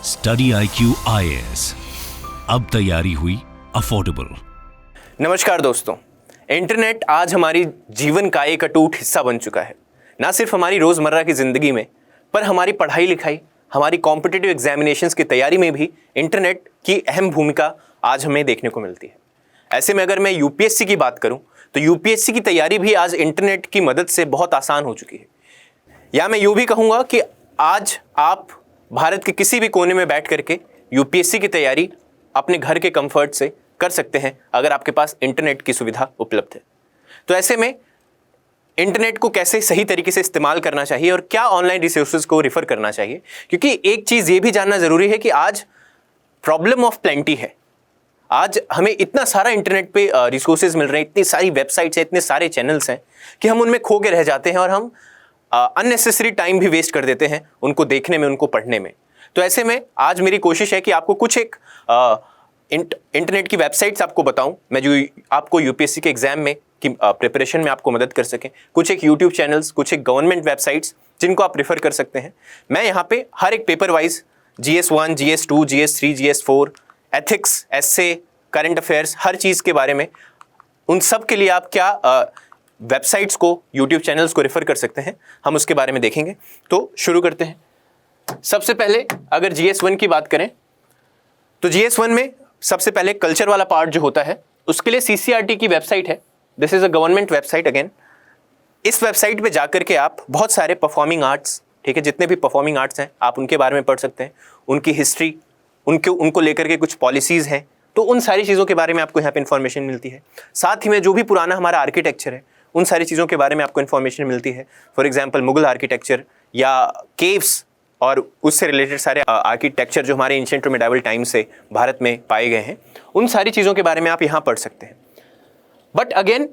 Study IQ IAS, अब तैयारी हुई अफोर्डेबल। नमस्कार दोस्तों, इंटरनेट आज हमारी जीवन का एक अटूट हिस्सा बन चुका है। ना सिर्फ हमारी रोजमर्रा की जिंदगी में, पर हमारी पढ़ाई लिखाई, हमारी कॉम्पिटिटिव एग्जामिनेशंस की तैयारी में भी इंटरनेट की अहम भूमिका आज हमें देखने को मिलती है। ऐसे में अगर मैं यूपीएससी की बात करूं तो यूपीएससी की तैयारी भी आज इंटरनेट की मदद से बहुत आसान हो चुकी है। या मैं यूं भी कहूंगा कि आज आप भारत के किसी भी कोने में बैठ करके यूपीएससी की तैयारी अपने घर के कंफर्ट से कर सकते हैं अगर आपके पास इंटरनेट की सुविधा उपलब्ध है। तो ऐसे में इंटरनेट को कैसे सही तरीके से इस्तेमाल करना चाहिए और क्या ऑनलाइन रिसोर्सेज को रेफर करना चाहिए, क्योंकि एक चीज ये भी जानना जरूरी है कि आज प्रॉब्लम ऑफ प्लेंटी है। आज हमें इतना सारा इंटरनेट पे रिसोर्सेज मिल रहे हैं, इतनी सारी वेबसाइट्स हैं, इतने सारे चैनल्स हैं कि हम उनमें खो के रह जाते हैं और हम अननेसेसरी टाइम भी वेस्ट कर देते हैं उनको देखने में, उनको पढ़ने में। तो ऐसे में आज मेरी कोशिश है कि आपको कुछ एक इंटरनेट की वेबसाइट्स आपको बताऊं मैं, जो आपको यूपीएससी के एग्जाम में की प्रिपरेशन में आपको मदद कर सकें। कुछ एक यूट्यूब चैनल्स, कुछ एक गवर्नमेंट वेबसाइट्स जिनको आप रेफर कर सकते हैं। मैं यहाँ पे हर एक paper wise GS1, GS2, GS3, GS4, ethics, essay, current affairs, हर चीज़ के बारे में, उन सब के लिए आप क्या वेबसाइट्स को, यूट्यूब चैनल्स को रेफर कर सकते हैं, हम उसके बारे में देखेंगे। तो शुरू करते हैं। सबसे पहले अगर GS1 की बात करें तो GS1 में सबसे पहले कल्चर वाला पार्ट जो होता है उसके लिए CCRT की वेबसाइट है। This is a government website again. इस वेबसाइट पे जाकर के आप बहुत सारे परफॉर्मिंग आर्ट्स, ठीक है, जितने भी परफॉर्मिंग आर्ट्स हैं आप उनके बारे में पढ़ सकते हैं, उनकी हिस्ट्री, उनको लेकर के कुछ पॉलिसीज़ हैं, तो उन सारी चीज़ों के बारे में आपको यहाँ पे इन्फॉर्मेशन मिलती है। साथ ही में जो भी पुराना हमारा आर्किटेक्चर है उन सारी चीज़ों के बारे में आपको इन्फॉर्मेशन मिलती है। फॉर एग्जांपल मुगल आर्किटेक्चर या केव्स और उससे रिलेटेड सारे आर्किटेक्चर जो हमारे एंशिएंट और मिडाइवल टाइम से भारत में पाए गए हैं, उन सारी चीज़ों के बारे में आप यहाँ पढ़ सकते हैं। बट अगेन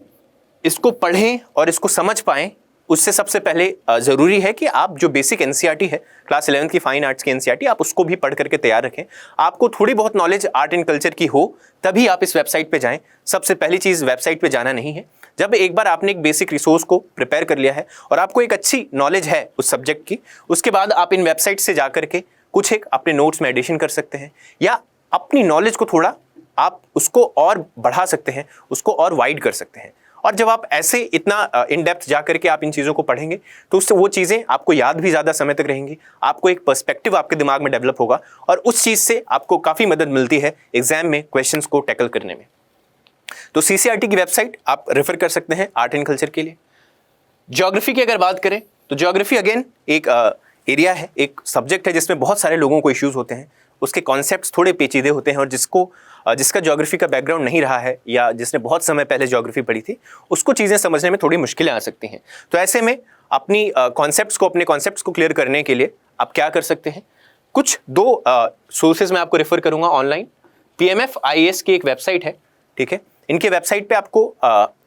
इसको पढ़ें और इसको समझ पाएँ उससे सबसे पहले ज़रूरी है कि आप जो बेसिक NCERT है, क्लास 11th की फाइन आर्ट्स की NCERT, आप उसको भी पढ़ करके तैयार रखें। आपको थोड़ी बहुत नॉलेज आर्ट एंड कल्चर की हो तभी आप इस वेबसाइट पे जाएं। सबसे पहली चीज़ वेबसाइट पे जाना नहीं है। जब एक बार आपने एक बेसिक रिसोर्स को प्रिपेयर कर लिया है और आपको एक अच्छी नॉलेज है उस सब्जेक्ट की, उसके बाद आप इन वेबसाइट से जा करके कुछ एक अपने नोट्स में एडिशन कर सकते हैं या अपनी नॉलेज को थोड़ा आप उसको और बढ़ा सकते हैं, उसको और वाइड कर सकते हैं। और जब आप ऐसे इतना इन डेप्थ जा करके आप इन चीज़ों को पढ़ेंगे तो उससे वो चीज़ें आपको याद भी ज़्यादा समय तक रहेंगी, आपको एक पर्सपेक्टिव आपके दिमाग में डेवलप होगा और उस चीज़ से आपको काफ़ी मदद मिलती है एग्जाम में क्वेश्चंस को टैकल करने में। तो CCRT की वेबसाइट आप रेफर कर सकते हैं आर्ट एंड कल्चर के लिए। ज्योग्राफी की अगर बात करें तो ज्योग्राफी अगेन एक एरिया है, एक सब्जेक्ट है जिसमें बहुत सारे लोगों को इश्यूज होते हैं, उसके कॉन्सेप्ट्स थोड़े पेचीदे होते हैं और जिसका ज्योग्राफी का बैकग्राउंड नहीं रहा है या जिसने बहुत समय पहले ज्योग्राफी पढ़ी थी, उसको चीज़ें समझने में थोड़ी मुश्किलें आ सकती हैं। तो ऐसे में अपने कॉन्सेप्ट्स को क्लियर करने के लिए आप क्या कर सकते हैं, कुछ दो सोर्सेज मैं आपको रेफर करूंगा ऑनलाइन। PMF IAS की एक वेबसाइट है, ठीक है। इनके वेबसाइट पे आपको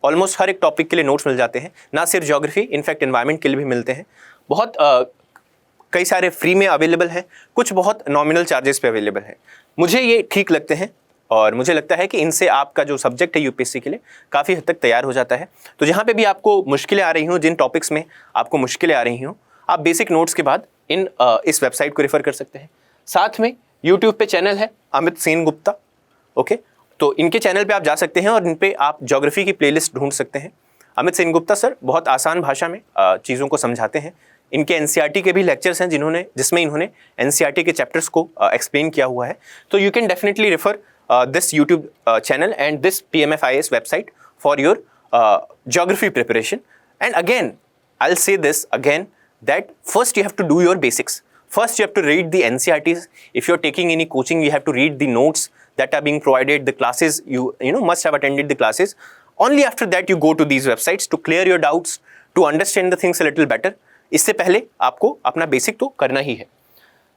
ऑलमोस्ट हर एक टॉपिक के लिए नोट्स मिल जाते हैं, ना सिर्फ ज्योग्राफी, इनफैक्ट एनवायरनमेंट के लिए भी मिलते हैं। बहुत कई सारे फ्री में अवेलेबल हैं, कुछ बहुत नॉमिनल चार्जेस पे अवेलेबल हैं। मुझे ये ठीक लगते हैं और मुझे लगता है कि इनसे आपका जो सब्जेक्ट है यूपीएससी के लिए काफ़ी हद तक तैयार हो जाता है। तो जहाँ पे भी आपको मुश्किलें आ रही हों, जिन टॉपिक्स में आपको मुश्किलें आ रही हों, आप बेसिक नोट्स के बाद इस वेबसाइट को रेफर कर सकते हैं। साथ में यूट्यूब पे चैनल है अमित सेन गुप्ता, ओके, तो इनके चैनल पे आप जा सकते हैं और इन पे आप ज्योग्राफी की प्लेलिस्ट ढूंढ सकते हैं। अमित सेन गुप्ता सर बहुत आसान भाषा में चीज़ों को समझाते हैं। इनके NCERT के भी लेक्चर्स हैं जिसमें इन्होंने NCERT के चैप्टर्स को एक्सप्लेन किया हुआ है। तो you can definitely refer this YouTube channel and this PMF IAS website for your geography preparation. And again, I'll say this again, that first you have to do your basics. First you have to read the NCERTs. If you're taking any coaching, you have to read the notes that are being provided, the classes you know must have attended the classes. Only after that you go to these websites to clear your doubts, to understand the things a little better. इससे पहले आपको अपना basic तो करना ही है।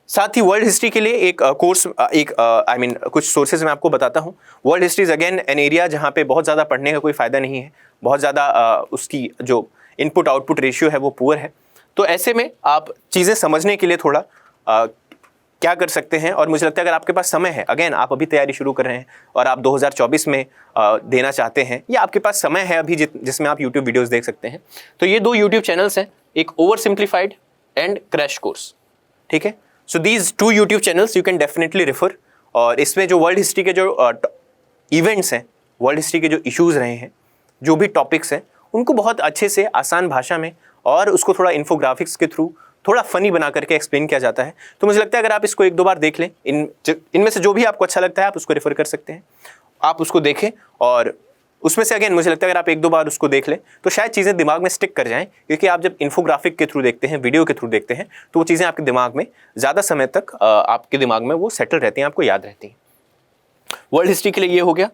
साथ ही world history के लिए एक कोर्स, कुछ सोर्सेज मैं आपको बताता हूँ। World history is again an area जहाँ पे बहुत ज़्यादा पढ़ने का कोई फ़ायदा नहीं है, बहुत ज़्यादा उसकी जो इनपुट आउटपुट रेशियो है वो पुअर है। तो ऐसे में आप चीज़ें समझने के लिए थोड़ा क्या कर सकते हैं, और मुझे लगता है अगर आपके पास समय है, अगेन आप अभी तैयारी शुरू कर रहे हैं और आप 2024 में देना चाहते हैं या आपके पास समय है अभी जिसमें आप YouTube वीडियोस देख सकते हैं, तो ये दो YouTube चैनल्स हैं, एक over simplified and crash course, ठीक है। So these 2 YouTube channels you can definitely refer. और इसमें जो वर्ल्ड हिस्ट्री के जो इवेंट्स हैं, वर्ल्ड हिस्ट्री के जो इश्यूज़ रहे हैं, जो भी टॉपिक्स हैं, उनको बहुत अच्छे से आसान भाषा में और उसको थोड़ा इन्फोग्राफिक्स के थ्रू थोड़ा फनी बना करके एक्सप्लेन किया जाता है। तो मुझे लगता है अगर आप इसको 1-2 बार देख लें, इनमें से जो भी आपको अच्छा लगता है आप उसको रेफर कर सकते हैं, आप उसको देखें। और उसमें से अगेन मुझे लगता है अगर आप 1-2 बार उसको देख लें तो शायद चीज़ें दिमाग में स्टिक कर जाएं, क्योंकि आप जब इन्फोग्राफिक के थ्रू देखते हैं, वीडियो के थ्रू देखते हैं, तो वो चीज़ें आपके दिमाग में ज़्यादा समय तक आपके दिमाग में वो सेटल रहती हैं, आपको याद रहती हैं। वर्ल्ड हिस्ट्री के लिए ये हो गया।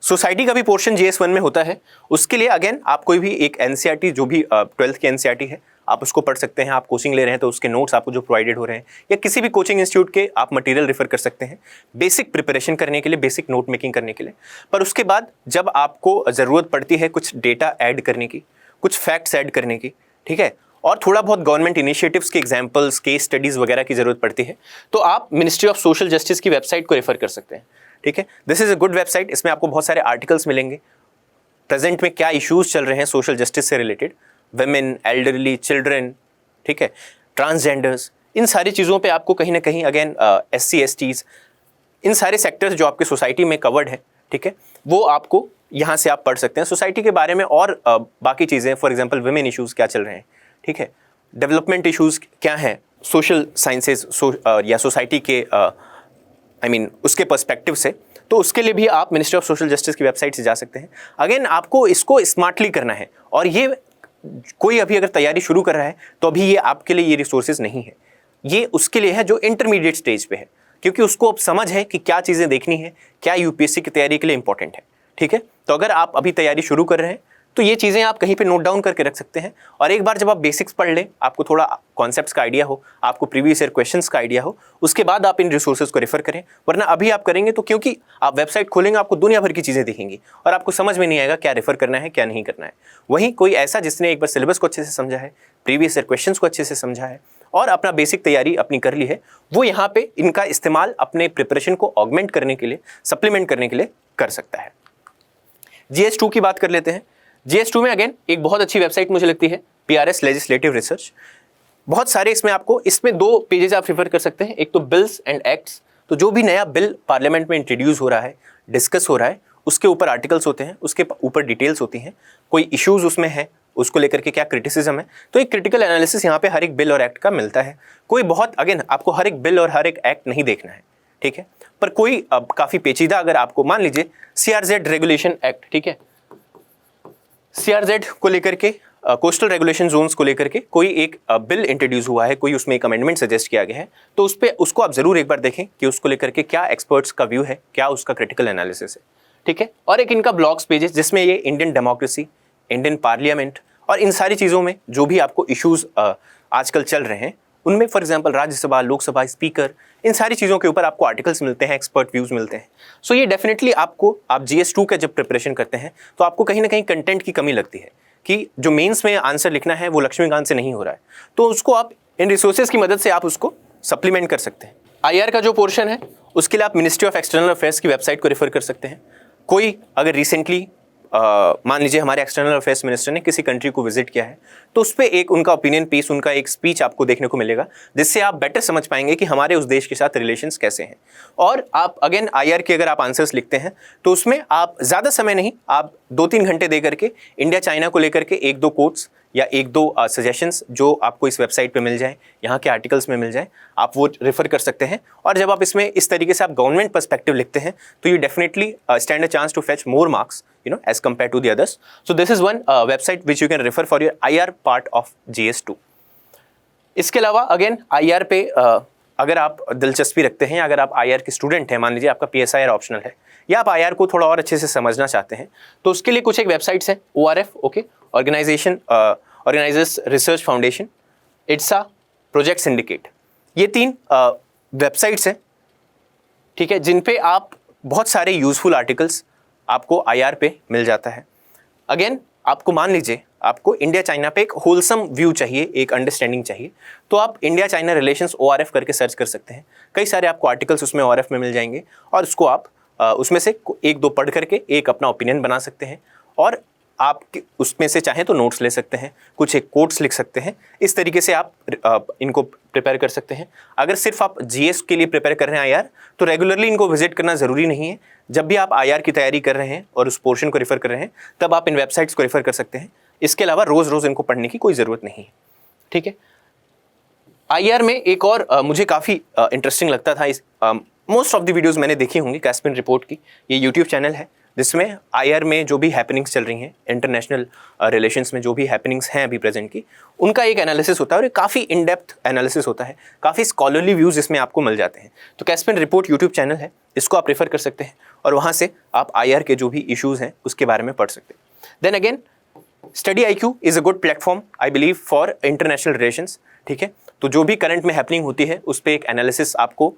सोसाइटी का भी पोर्शन GS1 में होता है। उसके लिए अगेन आप कोई भी एक NCERT, जो भी 12th की NCERT है, आप उसको पढ़ सकते हैं। आप कोचिंग ले रहे हैं तो उसके नोट्स आपको जो प्रोवाइडेड हो रहे हैं, या किसी भी कोचिंग इंस्टीट्यूट के आप मटेरियल रेफर कर सकते हैं बेसिक प्रिपरेशन करने के लिए, बेसिक नोट मेकिंग करने के लिए। पर उसके बाद जब आपको ज़रूरत पड़ती है कुछ डेटा ऐड करने की, कुछ फैक्ट्स ऐड करने की, ठीक है, और थोड़ा बहुत गवर्नमेंट इनिशिएटिव्स के एग्जाम्पल्स, केस स्टडीज़ वगैरह की ज़रूरत पड़ती है, तो आप मिनिस्ट्री ऑफ सोशल जस्टिस की वेबसाइट को रेफर कर सकते हैं। ठीक है, this is a good website. इसमें आपको बहुत सारे आर्टिकल्स मिलेंगे, प्रेजेंट में क्या इश्यूज़ चल रहे हैं सोशल जस्टिस से रिलेटेड, विमेन, एल्डरली, चिल्ड्रन, ठीक है, ट्रांसजेंडर्स, इन सारी चीज़ों पे आपको कहीं ना कहीं अगेन SC STs, इन सारे सेक्टर्स जो आपके सोसाइटी में कवर्ड है, ठीक है, वो आपको यहाँ से आप पढ़ सकते हैं सोसाइटी के बारे में। और बाकी चीज़ें, फॉर एग्जांपल विमेन इश्यूज़ क्या चल रहे हैं, ठीक है, डेवलपमेंट इश्यूज़ क्या हैं सोशल साइंसेज या सोसाइटी के उसके पर्सपेक्टिव से, तो उसके लिए भी आप मिनिस्ट्री ऑफ सोशल जस्टिस की वेबसाइट से जा सकते हैं। अगेन आपको इसको स्मार्टली करना है, और ये कोई अभी अगर तैयारी शुरू कर रहा है तो अभी ये आपके लिए ये रिसोर्सेज नहीं है, ये उसके लिए है जो इंटरमीडिएट स्टेज पे है, क्योंकि उसको अब समझ है कि क्या चीज़ें देखनी है, क्या UPSC की तैयारी के लिए इंपॉर्टेंट है। ठीक है, तो अगर आप अभी तैयारी शुरू कर रहे हैं तो ये चीज़ें आप कहीं पे नोट डाउन करके रख सकते हैं, और एक बार जब आप बेसिक्स पढ़ लें, आपको थोड़ा कॉन्सेप्ट्स का आइडिया हो, आपको प्रीवियस ईयर क्वेश्चंस का आइडिया हो, उसके बाद आप इन रिसोर्सेज को रेफर करें। वरना अभी आप करेंगे तो क्योंकि आप वेबसाइट खोलेंगे आपको दुनिया भर की चीज़ें दिखेंगी और आपको समझ में नहीं आएगा क्या रेफर करना है क्या नहीं करना है। वहीं कोई ऐसा जिसने एक बार सिलेबस को अच्छे से समझा है, प्रीवियस ईयर क्वेश्चन को अच्छे से समझा है और अपना बेसिक तैयारी अपनी कर ली है, वो यहाँ पे इनका इस्तेमाल अपने प्रिपरेशन को ऑगमेंट करने के लिए, सप्लीमेंट करने के लिए कर सकता है। GS2 की बात कर लेते हैं। GS2 में अगेन एक बहुत अच्छी वेबसाइट मुझे लगती है, PRS लेजिस्लेटिव रिसर्च। बहुत सारे इसमें 2 पेजेस आप रेफर कर सकते हैं। एक तो बिल्स एंड एक्ट्स, तो जो भी नया बिल पार्लियामेंट में इंट्रोड्यूस हो रहा है, डिस्कस हो रहा है, उसके ऊपर आर्टिकल्स होते हैं, उसके ऊपर डिटेल्स होती हैं, कोई इश्यूज उसमें है, उसको लेकर के क्या क्रिटिसिज्म है, तो एक क्रिटिकल एनालिसिस यहाँ पे हर एक बिल और एक्ट का मिलता है। कोई बहुत अगेन आपको हर एक बिल और हर एक एक्ट नहीं देखना है, ठीक है, पर कोई काफ़ी पेचीदा, अगर आपको मान लीजिए CRZ रेगुलेशन एक्ट, ठीक है, CRZ को लेकर के, कोस्टल रेगुलेशन जोन्स को लेकर के कोई एक बिल इंट्रोड्यूस हुआ है, कोई उसमें एक अमेंडमेंट सजेस्ट किया गया है, तो उसको आप जरूर एक बार देखें कि उसको लेकर के क्या एक्सपर्ट्स का व्यू है, क्या उसका क्रिटिकल एनालिसिस है, ठीक है। और एक इनका ब्लॉग्स पेज है जिसमें ये इंडियन डेमोक्रेसी, इंडियन पार्लियामेंट और इन सारी चीज़ों में जो भी आपको इश्यूज आजकल चल रहे हैं, उनमें for example Rajya Sabha, Lok Sabha, speaker, इन सारी चीज़ों के ऊपर आपको आर्टिकल्स मिलते हैं, एक्सपर्ट व्यूज़ मिलते हैं। सो ये डेफिनेटली आपको, आप GS2 का जब प्रिपरेशन करते हैं तो आपको कहीं ना कहीं कंटेंट की कमी लगती है कि जो मेंस में आंसर लिखना है वो लक्ष्मीकांत से नहीं हो रहा है, तो उसको आप इन रिसोर्सेज की मदद से आप उसको सप्लीमेंट कर सकते हैं। IR का जो पोर्शन है उसके लिए आप मिनिस्ट्री ऑफ एक्सटर्नल अफेयर्स की वेबसाइट को रेफर कर सकते हैं। कोई अगर रिसेंटली मान लीजिए हमारे एक्सटर्नल अफेयर्स मिनिस्टर ने किसी कंट्री को विजिट किया है, तो उस पर एक उनका ओपिनियन पीस, उनका एक स्पीच आपको देखने को मिलेगा, जिससे आप बेटर समझ पाएंगे कि हमारे उस देश के साथ रिलेशंस कैसे हैं। और आप अगेन IR के अगर आप आंसर्स लिखते हैं तो उसमें आप ज़्यादा समय नहीं, आप 2-3 घंटे दे करके इंडिया चाइना को लेकर के 1-2 कोट्स या 1-2 सजेशंस जो आपको इस वेबसाइट पे मिल जाए, यहाँ के आर्टिकल्स में मिल जाए, आप वो रेफर कर सकते हैं। और जब आप इसमें इस तरीके से आप गवर्नमेंट पर्सपेक्टिव लिखते हैं तो you definitely stand a chance to fetch more marks, as compared to the others. So this is one website which you can refer for your IR part of GS2. इसके अलावा again IR पे अगर आप दिलचस्पी रखते हैं, अगर आप IR के स्टूडेंट हैं, मान लीजिए आपका PSIR ऑप्शनल है, या आप IR को थोड़ा और अच्छे से समझना चाहते हैं, तो उसके लिए कुछ एक वेबसाइट्स हैं, ORF, okay, organizers research foundation, ITSA, project syndicate, ये 3 वेबसाइट्स हैं, ठीक है, जिन पे आप बहुत सारे यूजफुल आर्टिकल्स आपको IR पे मिल जाता है। अगेन आपको मान लीजिए आपको इंडिया चाइना पे एक होलसम व्यू चाहिए, एक अंडरस्टैंडिंग चाहिए, तो आप इंडिया चाइना रिलेशंस ORF करके सर्च कर सकते हैं। कई सारे आपको आर्टिकल्स उसमें ORF में मिल जाएंगे और उसको आप उसमें से 1-2 पढ़ करके एक अपना ओपिनियन बना सकते हैं। और आप उसमें से चाहें तो नोट्स ले सकते हैं, कुछ एक कोट्स लिख सकते हैं, इस तरीके से आप इनको प्रिपेयर कर सकते हैं। अगर सिर्फ आप जीएस के लिए प्रिपेयर कर रहे हैं आईआर, तो रेगुलरली इनको विजिट करना ज़रूरी नहीं है। जब भी आप आईआर की तैयारी कर रहे हैं और उस पोर्शन को रेफर कर रहे हैं, तब आप इन वेबसाइट्स को रेफर कर सकते हैं। इसके अलावा रोज़ रोज़ इनको पढ़ने की कोई ज़रूरत नहीं है, ठीक है। आईआर में एक और मुझे काफ़ी इंटरेस्टिंग लगता था, इस मोस्ट ऑफ द वीडियोज़ मैंने देखी होंगी कैस्पिन रिपोर्ट की, ये यूट्यूब चैनल है जिसमें आईआर में जो भी हैपनिंग्स चल रही हैं, इंटरनेशनल रिलेशंस में जो भी हैपनिंग्स हैं अभी प्रेजेंट की, उनका एक एनालिसिस होता है और ये काफ़ी इन डेप्थ एनालिसिस होता है, काफ़ी स्कॉलरली व्यूज़ इसमें आपको मिल जाते हैं। तो कैस्पिन रिपोर्ट यूट्यूब चैनल है, इसको आप रेफर कर सकते हैं और वहाँ से आप आईआर के जो भी इश्यूज़ हैं उसके बारे में पढ़ सकते हैं। Then again study IQ is a good platform I believe for international relations, ठीक है। तो जो भी करंट में हैपनिंग होती है उस पर एक एनालिसिस आपको,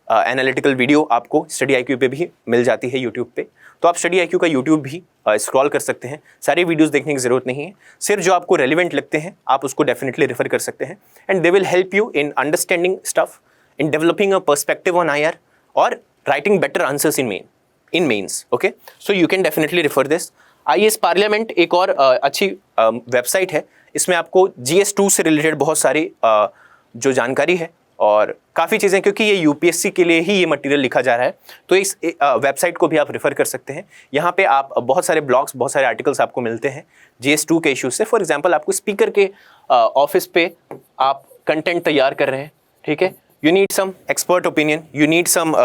एनालिटिकल वीडियो आपको स्टडी IQ पे भी मिल जाती है यूट्यूब पे। तो आप स्टडी IQ का यूट्यूब भी स्क्रॉल कर सकते हैं, सारी वीडियोस देखने की ज़रूरत नहीं है, सिर्फ जो आपको रेलिवेंट लगते हैं आप उसको डेफिनेटली रेफर कर सकते हैं। And they will help you in understanding stuff, in developing a perspective on IR और writing better answers in mains. Okay, so you can definitely refer this. IAS parliament एक और अच्छी वेबसाइट है, इसमें आपको GS2 से रिलेटेड बहुत सारी जो जानकारी है और काफ़ी चीज़ें, क्योंकि ये UPSC के लिए ही ये मटेरियल लिखा जा रहा है, तो इस वेबसाइट को भी आप रेफ़र कर सकते हैं। यहाँ पे आप बहुत सारे ब्लॉग्स, बहुत सारे आर्टिकल्स आपको मिलते हैं GS2 के इश्यूज से। फॉर एग्जांपल आपको स्पीकर के ऑफिस पे आप कंटेंट तैयार कर रहे हैं, ठीक है, you need some expert opinion, you need some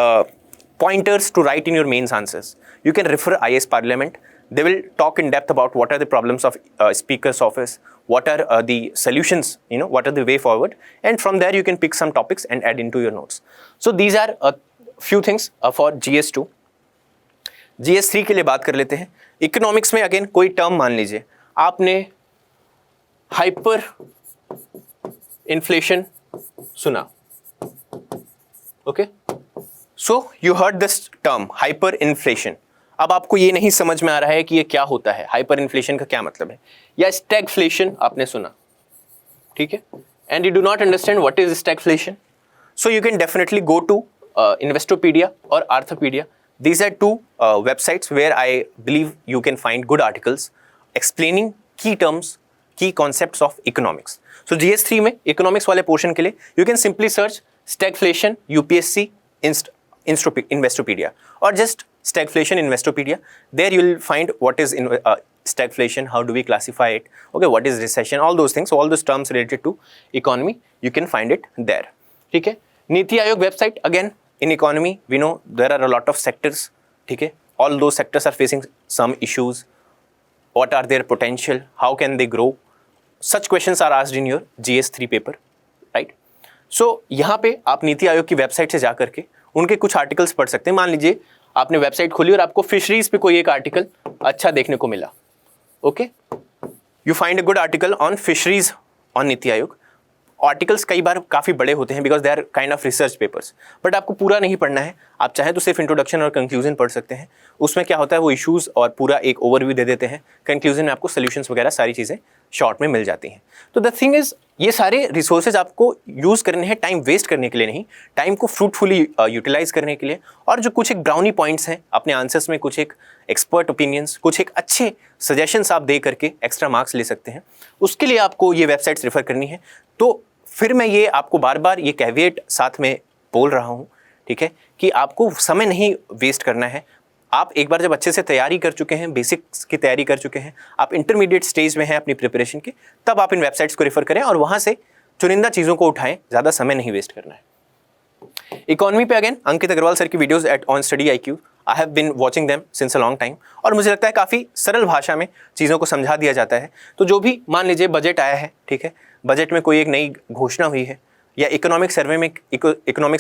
pointers to write in your mains answers. You can refer IAS Parliament. They will talk in depth about what are the problems of speaker's office, what are the solutions, what are the way forward, and from there you can pick some topics and add into your notes. So these are a few things for GS2. GS3 के लिए बात कर लेते हैं। Economics में again कोई term मान लीजिए, आपने हाइपर इन्फ्लेशन सुना, okay, so you heard this term hyper inflation. अब आपको ये नहीं समझ में आ रहा है कि ये क्या होता है, हाइपर इन्फ्लेशन का क्या मतलब है, या स्टैगफ्लेशन आपने सुना, ठीक है, and you do not understand what is stagflation, so you can definitely go to investopedia और orthopedia. These are two websites where I believe you can find good articles explaining key terms, key concepts of economics. So GS3 में economics वाले portion के लिए you can simply search stagflation UPSC Investopedia or just stagflation Investopedia. There you will find what is stagflation, how do we classify it, okay, what is recession, all those things, so all those terms related to economy you can find it there. ठीक है. NITI Aayog website, again in economy we know there are a lot of sectors, ठीक है, all those sectors are facing some issues, what are their potential, how can they grow, such questions are asked in your GS3 paper, right? So यहाँ पे आप नीति आयोग की website से जा करके उनके कुछ आर्टिकल्स पढ़ सकते हैं. मान लीजिए आपने वेबसाइट खोली और आपको फिशरीज पे कोई एक आर्टिकल अच्छा देखने को मिला, okay, you find a good article on fisheries on NITI Aayog. Articles कई बार काफ़ी बड़े होते हैं because they are kind of research papers, but आपको पूरा नहीं पढ़ना है, आप चाहें तो सिर्फ इंट्रोडक्शन और कंक्लूजन पढ़ सकते हैं. उसमें क्या होता है, वो इश्यूज़ और पूरा एक ओवरव्यू दे देते हैं, कंक्लूजन में आपको सोल्यूशंस वगैरह सारी चीज़ें शॉर्ट में मिल जाती हैं. तो द थिंग इज़, ये सारे रिसोर्सेज आपको यूज़ करने हैं टाइम वेस्ट करने के लिए नहीं, टाइम को फ्रूटफुली यूटिलाइज करने के लिए. और जो कुछ एक ब्राउनी पॉइंट्स हैं अपने आंसर्स में, कुछ एक एक्सपर्ट ओपिनियंस, कुछ एक अच्छे सजेशंस आप दे करके एक्स्ट्रा मार्क्स ले सकते हैं, उसके लिए आपको ये वेबसाइट्स रेफर करनी है. तो फिर मैं ये आपको बार बार ये कैविएट साथ में बोल रहा हूँ, ठीक है, कि आपको समय नहीं वेस्ट करना है. आप एक बार जब अच्छे से तैयारी कर चुके हैं, बेसिक्स की तैयारी कर चुके हैं, आप इंटरमीडिएट स्टेज में हैं अपनी प्रिपरेशन के, तब आप इन वेबसाइट्स को रेफर करें और वहाँ से चुनिंदा चीज़ों को उठाएं, ज़्यादा समय नहीं वेस्ट करना है. इकोनॉमी पे अगेन अंकित अग्रवाल सर की videos at on study IQ, I have been watching them since a long time, और मुझे लगता है काफ़ी सरल भाषा में चीज़ों को समझा दिया जाता है. तो जो भी मान लीजिए बजट आया है, ठीक है, बजट में कोई एक नई घोषणा हुई है, या इकोनॉमिक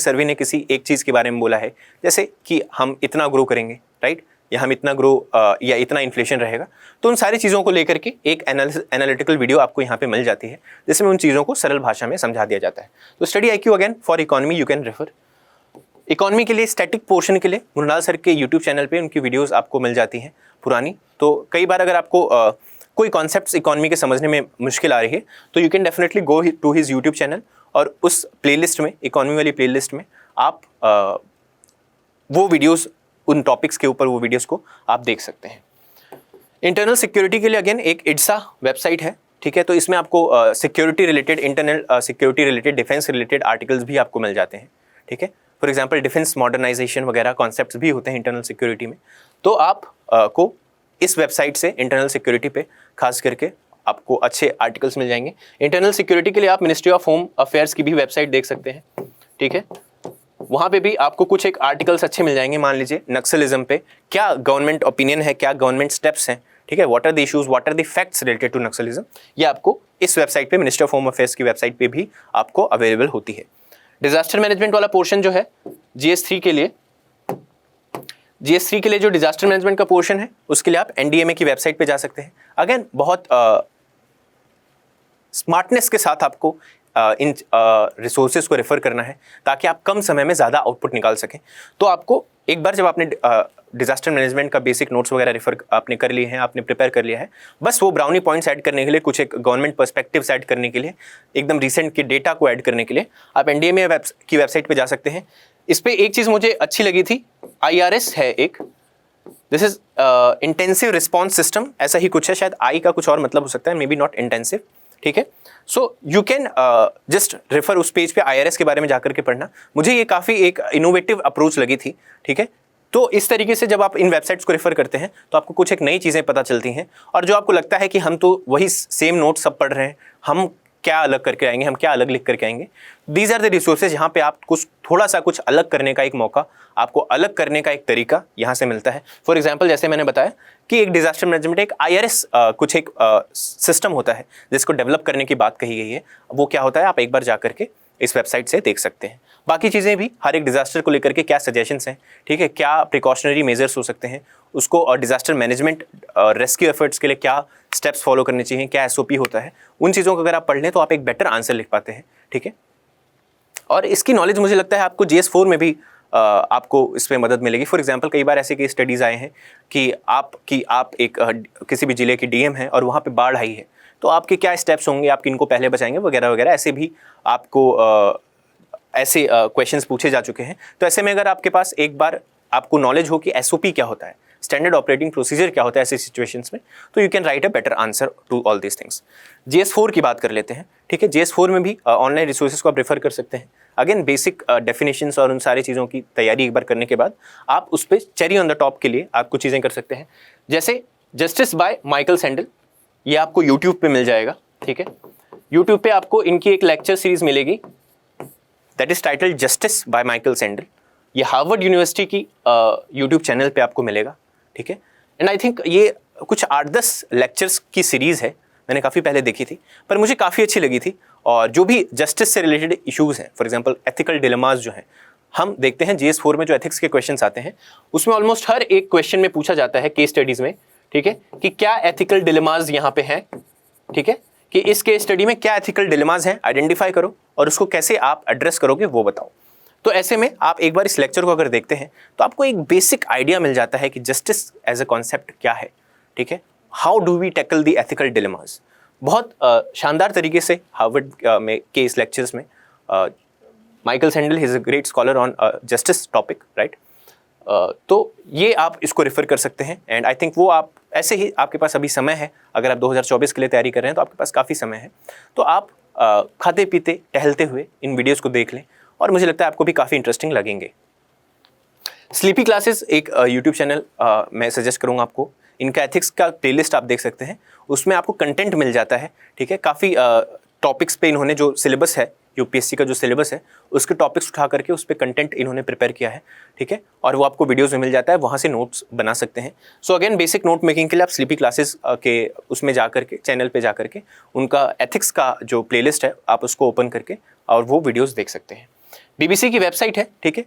सर्वे ने किसी एक चीज़ के बारे में बोला है, जैसे कि हम इतना ग्रो करेंगे, राइट, या हम इतना ग्रो या इतना इन्फ्लेशन रहेगा, तो उन सारी चीज़ों को लेकर के एक एनालिटिकल वीडियो आपको यहाँ पे मिल जाती है जिसमें उन चीज़ों को सरल भाषा में समझा दिया जाता है. तो study IQ again for economy you can refer. Economy के लिए स्टैटिक पोर्शन के लिए मुरनाल सर के यूट्यूब चैनल पे उनकी वीडियोस आपको मिल जाती हैं पुरानी. तो कई बार अगर आपको कोई कॉन्सेप्ट्स इकोनॉमी के समझने में मुश्किल आ रही है तो you can definitely go to his YouTube channel, और उस प्लेलिस्ट में, इकोनॉमी वाली प्लेलिस्ट में आप वो वीडियोस, उन टॉपिक्स के ऊपर वो वीडियोस को आप देख सकते हैं. इंटरनल सिक्योरिटी के लिए अगेन एक इड्सा वेबसाइट है, ठीक है। तो इसमें आपको security related, internal security related, defence related articles भी आपको मिल जाते हैं, ठीक है। फॉर एग्जांपल डिफेंस मॉडर्नाइजेशन वगैरह कॉन्सेप्ट्स भी होते हैं इंटरनल सिक्योरिटी में। तो आप को इस वेबसाइट से इंटरनल सिक्योरिटी पे खास करके आपको अच्छे आर्टिकल्स मिल जाएंगे। इंटरनल सिक्योरिटी के लिए आप मिनिस्ट्री ऑफ होम अफेयर्स की भी वेबसाइट देख सकते हैं, ठीक है। वहाँ पे भी आपको कुछ एक आर्टिकल्स अच्छे मिल जाएंगे। मान लीजिए नक्सलिज्म पे क्या गवर्नमेंट ओपिनियन है, क्या गवर्नमेंट स्टेप्स हैं, ठीक है। What are the issues, what are the facts related to naxalism, ये आपको इस वेबसाइट पे, मिनिस्ट्री ऑफ होम अफेयर्स की वेबसाइट पे भी आपको अवेलेबल होती है। डिजास्टर मैनेजमेंट वाला पोर्शन जो है GS3 के लिए, GS3 के लिए जो डिजास्टर मैनेजमेंट का पोर्शन है उसके लिए आप NDMA की वेबसाइट पे जा सकते हैं। अगेन बहुत स्मार्टनेस के साथ आपको इन रिसोर्सेज को रेफर करना है ताकि आप कम समय में ज़्यादा आउटपुट निकाल सकें। तो आपको एक बार जब आपने डिजास्टर मैनेजमेंट का बेसिक नोट्स वगैरह रेफर आपने कर लिए हैं, आपने प्रिपेयर कर लिया है, बस वो ब्राउनी पॉइंट्स ऐड करने के लिए, कुछ एक गवर्नमेंट पर्सपेक्टिव्स ऐड करने के लिए, एकदम रिसेंट के डेटा को ऐड करने के लिए आप NDMA की वेबसाइट पे जा सकते हैं। इस पर एक चीज़ मुझे अच्छी लगी थी, IRS है एक, this is intensive response system, ऐसा ही कुछ है, शायद आई का कुछ और मतलब हो सकता है, मे बी नॉट इंटेंसिव, ठीक है। सो यू कैन जस्ट रेफर उस पेज पे IRS के बारे में जाकर के पढ़ना। मुझे ये काफ़ी एक इनोवेटिव अप्रोच लगी थी, ठीक है। तो इस तरीके से जब आप इन वेबसाइट्स को रेफर करते हैं तो आपको कुछ एक नई चीज़ें पता चलती हैं, और जो आपको लगता है कि हम तो वही सेम नोट सब पढ़ रहे हैं, हम क्या अलग करके आएंगे, हम क्या अलग लिख करके आएंगे, दीज आर द रिसोर्सेज। यहाँ पे आप कुछ थोड़ा सा कुछ अलग करने का एक मौका, आपको अलग करने का एक तरीका यहाँ से मिलता है। फॉर एग्जाम्पल जैसे मैंने बताया कि एक डिजास्टर मैनेजमेंट, एक IRS कुछ एक सिस्टम होता है जिसको डेवलप करने की बात कही गई है। वो क्या होता है आप एक बार जा करके इस वेबसाइट से देख सकते हैं। बाकी चीज़ें भी, हर एक डिजास्टर को लेकर के क्या सजेशंस हैं, ठीक है, क्या प्रिकॉशनरी मेजर्स हो सकते हैं उसको, और डिजास्टर मैनेजमेंट रेस्क्यू एफर्ट्स के लिए क्या स्टेप्स फॉलो करने चाहिए, क्या SOP होता है, उन चीज़ों को अगर आप पढ़ लें तो आप एक बेटर आंसर लिख पाते हैं, ठीक है। और इसकी नॉलेज मुझे लगता है आपको GS4 में भी आपको इसमें मदद मिलेगी। फॉर एग्जांपल कई बार ऐसे केस स्टडीज़ आए हैं कि आप एक किसी भी ज़िले की DM है और वहाँ पे बाढ़ आई है, तो आपके क्या स्टेप्स होंगे, आप किनको पहले बचाएंगे वगैरह वगैरह, ऐसे भी आपको ऐसे क्वेश्चंस पूछे जा चुके हैं। तो ऐसे में अगर आपके पास एक बार आपको नॉलेज हो कि SOP क्या होता है, स्टैंडर्ड ऑपरेटिंग प्रोसीजर क्या होता है ऐसे सिचुएशंस में, तो you can write a better answer to all these things. GS4 की बात कर लेते हैं, ठीक है। GS4 में भी ऑनलाइन रिसोर्सेज को आप रेफर कर सकते हैं। अगेन बेसिक डेफिनेशंस और उन सारी चीज़ों की तैयारी एक बार करने के बाद आप उस पर चेरी ऑन द टॉप के लिए आप कुछ चीज़ें कर सकते हैं, जैसे जस्टिस बाय माइकल सैंडल, ये आपको यूट्यूब पे मिल जाएगा, ठीक है। यूट्यूब पे आपको इनकी एक लेक्चर सीरीज मिलेगी, that is titled justice by Michael sandal. ये हार्वर्ड यूनिवर्सिटी की यूट्यूब चैनल पे आपको मिलेगा, ठीक है। एंड आई थिंक ये कुछ 8-10 लेक्चर्स की सीरीज़ है, मैंने काफ़ी पहले देखी थी पर मुझे काफ़ी अच्छी लगी थी। और जो भी जस्टिस से रिलेटेड इश्यूज़ हैं, फॉर एग्जांपल एथिकल डिलेमास जो हैं, हम देखते हैं GS4 में जो एथिक्स के क्वेश्चंस आते हैं उसमें ऑलमोस्ट हर एक क्वेश्चन में पूछा जाता है केस स्टडीज़ में, ठीक है, कि क्या एथिकल डिलेमास यहाँ पे हैं, ठीक है, कि इस केस स्टडी में क्या एथिकल डिलेमास हैं, आइडेंटिफाई करो और उसको कैसे आप एड्रेस करोगे वो बताओ। तो ऐसे में आप एक बार इस लेक्चर को अगर देखते हैं तो आपको एक बेसिक आइडिया मिल जाता है कि जस्टिस एज अ कॉन्सेप्ट क्या है, ठीक है, how do we tackle the ethical dilemmas. बहुत शानदार तरीके से हार्वर्ड में के इस लेक्चर्स में Michael sandal is a great scholar on justice topic, right. तो ये आप इसको रेफर कर सकते हैं। एंड आई थिंक वो आप ऐसे ही, आपके पास अभी समय है, अगर आप 2024 के लिए तैयारी कर रहे हैं तो आपके पास काफ़ी समय है, तो आप खाते पीते टहलते हुए इन वीडियोज़ को देख लें और मुझे लगता है आपको भी काफ़ी इंटरेस्टिंग लगेंगे। स्लीपी क्लासेस एक यूट्यूब चैनल मैं सजेस्ट करूँगा आपको। इनका एथिक्स का प्लेलिस्ट आप देख सकते हैं, उसमें आपको कंटेंट मिल जाता है, ठीक है। काफ़ी टॉपिक्स पे इन्होंने जो सिलेबस है, UPSC का जो सिलेबस है उसके टॉपिक्स उठा करके उस पर कंटेंट इन्होंने प्रिपेयर किया है, ठीक है, और वो आपको वीडियोज़ में मिल जाता है, वहाँ से नोट्स बना सकते हैं। So again basic note making के लिए आप स्लीपी क्लासेस के उसमें जा करके, चैनल पे जा करके उनका एथिक्स का जो प्लेलिस्ट है आप उसको ओपन करके और वो वीडियोज़ देख सकते हैं। BBC की वेबसाइट है, ठीक है,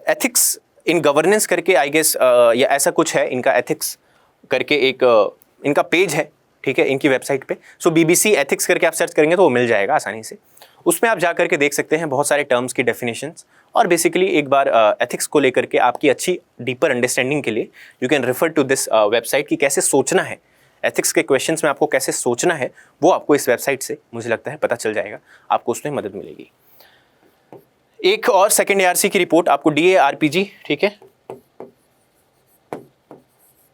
एथिक्स इन गवर्नेंस करके आई गेस या ऐसा कुछ है, इनका एथिक्स करके एक इनका पेज है, ठीक है, इनकी वेबसाइट पे। सो BBC एथिक्स करके आप सर्च करेंगे तो वो मिल जाएगा आसानी से। उसमें आप जा करके देख सकते हैं बहुत सारे टर्म्स की डेफिनेशंस, और बेसिकली एक बार एथिक्स को लेकर के आपकी अच्छी डीपर अंडरस्टैंडिंग के लिए you can refer to this website कि कैसे सोचना है, एथिक्स के क्वेश्चंस में आपको कैसे सोचना है वो आपको इस वेबसाइट से मुझे लगता है पता चल जाएगा, आपको उसमें मदद मिलेगी। एक और सेकेंड ARC की रिपोर्ट आपको DARPG, ठीक है,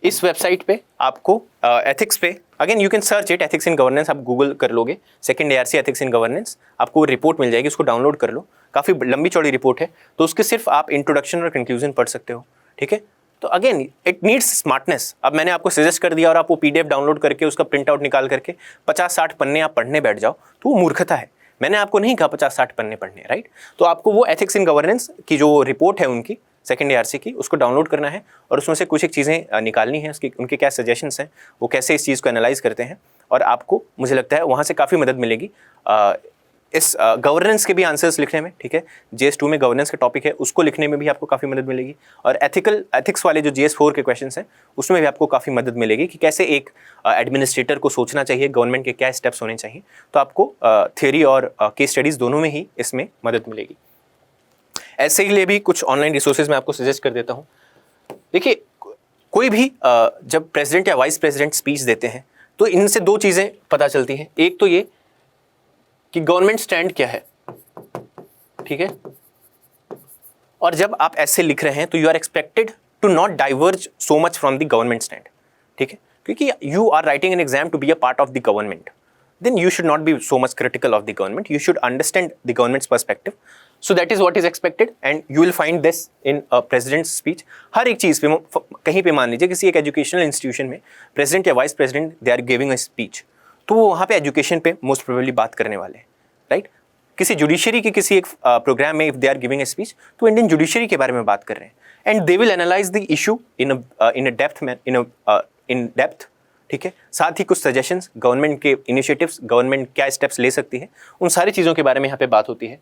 इस वेबसाइट पे आपको एथिक्स पे again you can search it, ethics in governance, आप गूगल कर लोगे second ARC ethics in governance, आपको रिपोर्ट मिल जाएगी, उसको डाउनलोड कर लो। काफ़ी लंबी चौड़ी रिपोर्ट है, तो उसके सिर्फ आप इंट्रोडक्शन और कंक्लूजन पढ़ सकते हो, ठीक है। तो अगेन इट नीड्स स्मार्टनेस। अब मैंने आपको सजेस्ट कर दिया और आप वो PDF डाउनलोड करके उसका प्रिंट आउट निकाल करके 50-60 पन्ने आप पढ़ने बैठ जाओ, तो वो मूर्खता है। मैंने आपको नहीं कहा 50-60 पन्ने पढ़ने, राइट। तो आपको वो एथिक्स इन गवर्नेंस की जो रिपोर्ट है उनकी सेकंड ARC की, उसको डाउनलोड करना है और उसमें से कुछ एक चीज़ें निकालनी है, उसकी उनके क्या सजेशंस हैं, वो कैसे इस चीज़ को एनालाइज करते हैं, और आपको मुझे लगता है वहाँ से काफ़ी मदद मिलेगी इस गवर्नेंस के भी आंसर्स लिखने में, ठीक है। GS2 में गवर्नेंस का टॉपिक है, उसको लिखने में भी आपको काफ़ी मदद मिलेगी, और एथिक्स वाले जो GS4 के क्वेश्चंस हैं उसमें भी आपको काफ़ी मदद मिलेगी कि कैसे एक एडमिनिस्ट्रेटर को सोचना चाहिए, गवर्नमेंट के क्या स्टेप्स होने चाहिए। तो आपको थ्योरी और केस स्टडीज़ दोनों में ही इसमें मदद मिलेगी। ऐसे के लिए भी कुछ ऑनलाइन रिसोर्सेज मैं आपको सजेस्ट कर देता हूँ। देखिए, कोई भी जब प्रेसिडेंट या वाइस प्रेसिडेंट स्पीच देते हैं तो इनसे दो चीज़ें पता चलती हैं। एक तो ये कि गवर्नमेंट स्टैंड क्या है, ठीक है, और जब आप ऐसे लिख रहे हैं तो you are expected to not diverge so much from the government stand, ठीक है, क्योंकि you are writing an exam to be a part of the government, then you should not be so much critical of the government. You should understand the government's perspective. So that is what is expected, and you will find this in a president's speech. हर एक चीज़ पे कहीं पे मान लीजिए किसी एक एजुकेशनल इंस्टीट्यूशन में प्रेसिडेंट या vice president they are giving a speech, तो वो वहाँ पे एजुकेशन पे मोस्ट प्रोबेबली बात करने वाले हैं, राइट। किसी जुडिशरी के किसी एक प्रोग्राम में if they are giving a speech तो इंडियन जुडिशरी के बारे में बात कर रहे हैं, and they will analyse the issue in depth, ठीक है। साथ ही कुछ सजेशंस, गवर्नमेंट के इनिशिएटिव्स, गवर्नमेंट क्या स्टेप्स ले सकती है, उन सारी चीज़ों के बारे में यहाँ पे बात होती है।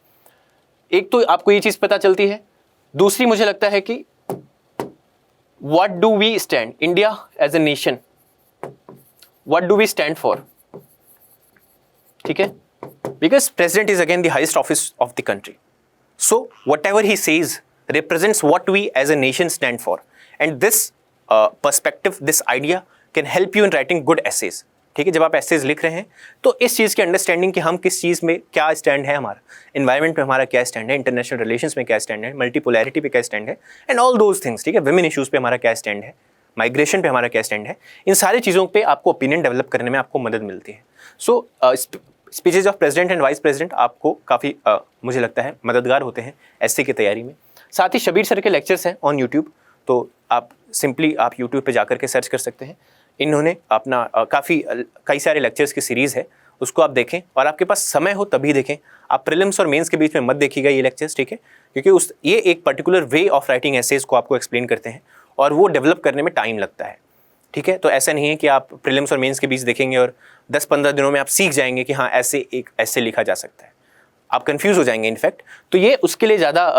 एक तो आपको ये चीज़ पता चलती है, दूसरी मुझे लगता है कि what do we stand, India as a nation, what do we stand for, ठीक है, because president is again the highest office of the country, so whatever he says represents what we as a nation stand for, and this perspective, this idea can help you in writing good essays, ठीक है। जब आप essays लिख रहे हैं तो इस चीज़ की अंडरस्टैंडिंग कि हम किस चीज़ में क्या स्टैंड है, हमारा इन्वायरमेंट में हमारा क्या स्टैंड है, इंटरनेशनल रिलेशंस में क्या स्टैंड है, मल्टीपोलैरिटी पे क्या स्टैंड है, एंड ऑल दोज थिंग्स, ठीक है, विमेन इशूज़ पे हमारा क्या स्टैंड है, माइग्रेशन पे हमारा क्या स्टैंड है, इन सारी चीज़ों पे आपको ओपिनियन डेवलप करने में आपको मदद मिलती है। So speeches of president and vice president आपको काफ़ी मुझे लगता है मददगार होते हैं एसए की तैयारी में। साथ ही शबीर सर के लेक्चर्स हैं ऑन यूट्यूब, तो आप सिंपली आप यूट्यूब पे जाकर के सर्च कर सकते हैं। इन्होंने अपना कई सारे लेक्चर्स की सीरीज़ है, उसको आप देखें, और आपके पास समय हो तभी देखें। आप प्रीलिम्स और मेंस के बीच में मत देखिएगा ये लेक्चर्स, ठीक है, क्योंकि ये एक particular way of writing essays को आपको एक्सप्लेन करते हैं और वो डेवलप करने में टाइम लगता है, ठीक है। तो ऐसा नहीं है कि आप प्रीलिम्स और मेंस के बीच देखेंगे और 10-15 दिनों में आप सीख जाएंगे कि हाँ ऐसे एक ऐसे लिखा जा सकता है, आप कंफ्यूज हो जाएंगे इनफैक्ट। तो ये उसके लिए ज़्यादा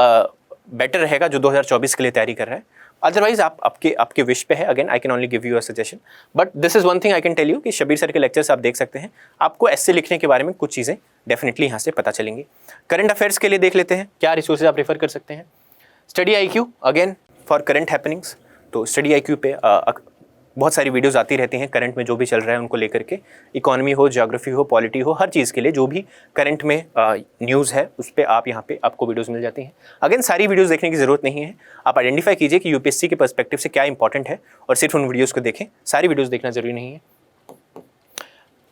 बेटर रहेगा जो 2024 के लिए तैयारी कर रहा है। अदरवाइज आप आपके विश पे है, again I can only give you a suggestion, but this is one thing I can tell you कि शबीर सर के लेक्चर्स आप देख सकते हैं, आपको ऐसे लिखने के बारे में कुछ चीज़ें डेफिनेटली यहाँ से पता चलेंगी। करंट अफेयर्स के लिए देख लेते हैं क्या रिसोर्सेज आप रेफर कर सकते हैं। Study IQ again for current happenings, तो स्टडी IQ पे बहुत सारी वीडियोस आती रहती हैं करंट में जो भी चल रहा है उनको लेकर के, इकोनॉमी हो, ज्योग्राफी हो, पॉलिटी हो, हर चीज़ के लिए जो भी करंट में न्यूज़ है उस पर आप यहाँ पे आपको वीडियोस मिल जाती हैं। अगेन सारी वीडियोस देखने की ज़रूरत नहीं है, आप आइडेंटिफाई कीजिए कि यूपीएससी के पर्सपेक्टिव से क्या इंपॉर्टेंट है और सिर्फ उन वीडियोज़ को देखें, सारी वीडियोज़ देखना जरूरी नहीं है।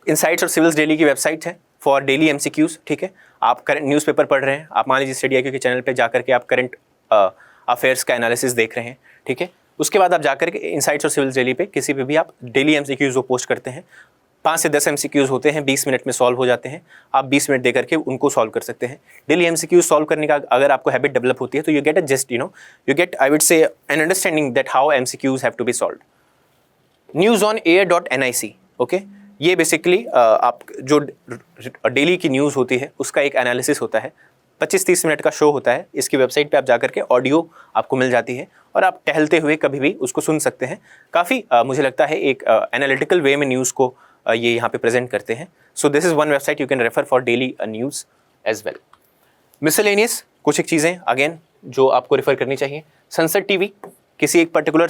इनसाइट्स और सिविल्स डेली की वेबसाइट है फॉर डेली MCQs, ठीक है। आप करंट न्यूज़पेपर पढ़ रहे हैं, आप मान लीजिए स्टडी IQ के चैनल पर जाकर के आप करंट अफेयर्स का एनालिसिस देख रहे हैं, ठीक है। उसके बाद आप जाकर के इनसाइट्स और सिविल्स डेली पे किसी पे भी आप डेली MCQs वो पोस्ट करते हैं, 5 से 10 MCQs होते हैं, 20 मिनट में सॉल्व हो जाते हैं, आप 20 मिनट दे करके उनको सॉल्व कर सकते हैं। डेली MCQs सॉल्व करने का अगर आपको हैबिट डेवलप होती है तो you get a just you get I would say an understanding that how MCQs have to be solved. newsonair.nic, okay, ये बेसिकली आप जो डेली की न्यूज़ होती है उसका एक एनालिसिस होता है, 25-30 मिनट का शो होता है। इसकी वेबसाइट पे आप जाकर के ऑडियो आपको मिल जाती है और आप टहलते हुए कभी भी उसको सुन सकते हैं। काफ़ी मुझे लगता है एक एनालिटिकल वे में न्यूज़ को ये यहाँ पे प्रेजेंट करते हैं। So this is one website you can refer for daily news as well. Miscellaneous कुछ एक चीज़ें अगेन जो आपको रेफर करनी चाहिए। संसद टीवी किसी एक पर्टिकुलर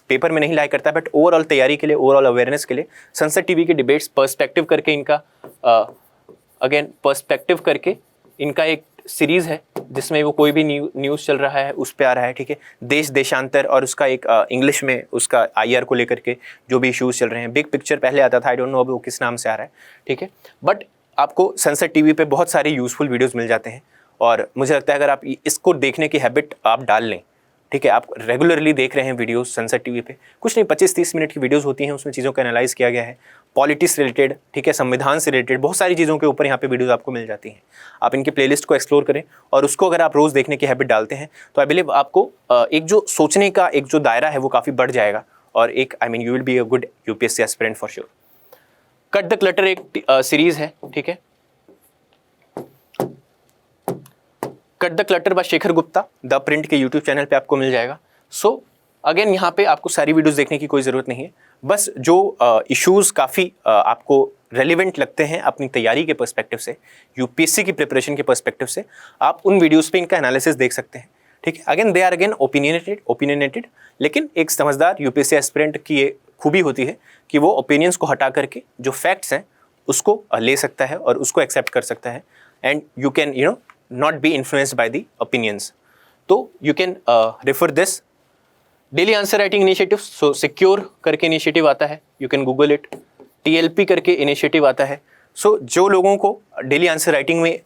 पेपर में नहीं लाई करता, बट ओवरऑल तैयारी के लिए, ओवरऑल अवेयरनेस के लिए संसद टीवी के डिबेट्स पर्सपेक्टिव करके इनका अगेन पर्सपेक्टिव करके इनका एक सीरीज़ है जिसमें वो कोई भी न्यूज़ चल रहा है उस पे आ रहा है, ठीक है। देश देशांतर और उसका एक इंग्लिश में उसका IR को लेकर के जो भी इश्यूज़ चल रहे हैं। बिग पिक्चर पहले आता था, आई डोंट नो अब वो किस नाम से आ रहा है, ठीक है। बट आपको सनसेट टीवी पे बहुत सारे यूज़फुल वीडियोज़ मिल जाते हैं और मुझे लगता है अगर आप इसको देखने की हैबिट आप डाल लें, ठीक है, आप रेगुलरली देख रहे हैं वीडियोस सनसेट टीवी पे, कुछ नहीं 25-30 मिनट की वीडियोस होती हैं, उसमें चीज़ों को एनालाइज किया गया है, पॉलिटिक्स रिलेटेड, ठीक है, संविधान से रिलेटेड बहुत सारी चीज़ों के ऊपर यहाँ पे वीडियोस आपको मिल जाती हैं। आप इनके प्लेलिस्ट को एक्सप्लोर करें और उसको अगर आप रोज़ देखने की हैबिट डालते हैं तो आई बिलीव आपको एक जो सोचने का एक जो दायरा है वो काफ़ी बढ़ जाएगा और एक you will be a good UPSC aspirant for sure. Cut the clutter एक सीरीज़ है, ठीक है। Cut the clutter by Shekhar Gupta the print के यूट्यूब चैनल पे आपको मिल जाएगा। सो अगेन यहाँ पे आपको सारी वीडियोस देखने की कोई ज़रूरत नहीं है, बस जो इश्यूज़ काफ़ी आपको रेलिवेंट लगते हैं अपनी तैयारी के पर्सपेक्टिव से, UPSC की प्रिपरेशन के पर्सपेक्टिव से, आप उन वीडियोज़ पे इनका एनालिसिस देख सकते हैं, ठीक है। Again they are again opinionated, लेकिन एक समझदार UPSC एस्पिरेंट की ये खूबी होती है कि वो ओपिनियंस को हटा करके जो फैक्ट्स हैं उसको ले सकता है और उसको एक्सेप्ट कर सकता है and you can not be influenced by the opinions. तो you can refer this daily answer writing initiative. So secure करके initiative आता है, you can google it. TLP करके initiative आता है. So जो लोगों को daily answer writing में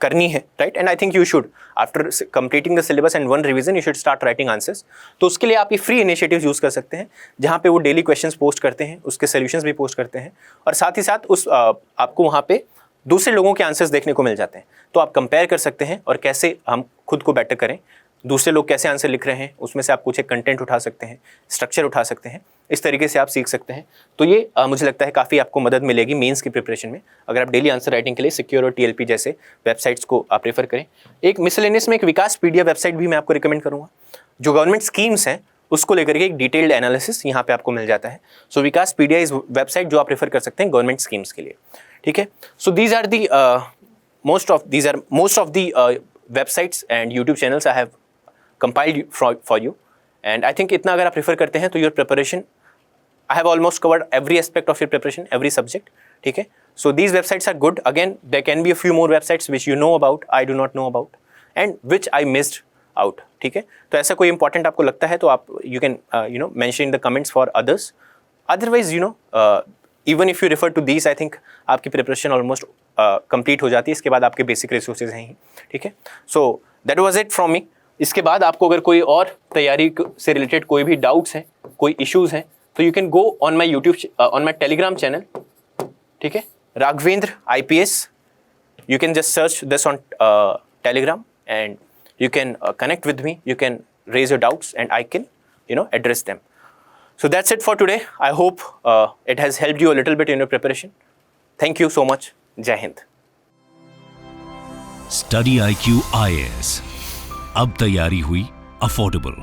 करनी है, right? And I think you should after completing the syllabus and one revision you should start writing answers. तो उसके लिए आप ये free initiatives use कर सकते हैं जहाँ पे वो daily questions post करते हैं, उसके solutions भी post करते हैं और साथ ही साथ उस आपको वहाँ पे दूसरे लोगों के आंसर्स देखने को मिल जाते हैं। तो आप कंपेयर कर सकते हैं और कैसे हम खुद को बेटर करें, दूसरे लोग कैसे आंसर लिख रहे हैं उसमें से आप कुछ एक कंटेंट उठा सकते हैं, स्ट्रक्चर उठा सकते हैं, इस तरीके से आप सीख सकते हैं। तो ये मुझे लगता है काफ़ी आपको मदद मिलेगी मेंस की प्रिपरेशन में अगर आप डेली आंसर राइटिंग के लिए सिक्योर और TLP जैसे वेबसाइट्स को आप प्रेफर करें। एक मिसलेनियस में एक विकासपीडिया वेबसाइट भी मैं आपको रिकमेंड करूँगा, जो गवर्नमेंट स्कीम्स हैं उसको लेकर के एक डिटेल्ड एनालिसिस यहाँ पे आपको मिल जाता है। सो विकासपीडिया इस वेबसाइट जो आप प्रेफर कर सकते हैं गवर्नमेंट स्कीम्स के लिए, ठीक है। So these are the most of the websites and YouTube channels I have compiled for you, and I think इतना अगर आप प्रेफर करते हैं तो your preparation, I have almost covered every aspect of your preparation, every subject, ठीक है। So these websites are good. Again, there can be a few more websites which you know about, I do not know about, and which I missed out, ठीक है। तो ऐसा कोई important आपको लगता है तो आप you can mention in the comments for others. Otherwise even if you refer to these, I think आपकी प्रिपरेशन ऑलमोस्ट कंप्लीट हो जाती है। इसके बाद आपके बेसिक रिसोर्सेज हैं ही, ठीक है। So that was it from me. इसके बाद आपको अगर कोई और तैयारी से रिलेटेड कोई भी डाउट्स हैं, कोई इश्यूज़ हैं, तो you can go on my on my Telegram channel, ठीक है, Raghavendra IPS। You can just search this on Telegram and you can connect with me, you can raise your doubts and I can address them. So that's it for today. I hope it has helped you a little bit in your preparation. Thank you so much. Jai Hind. Study IQ IAS, अब तैयारी हुई affordable.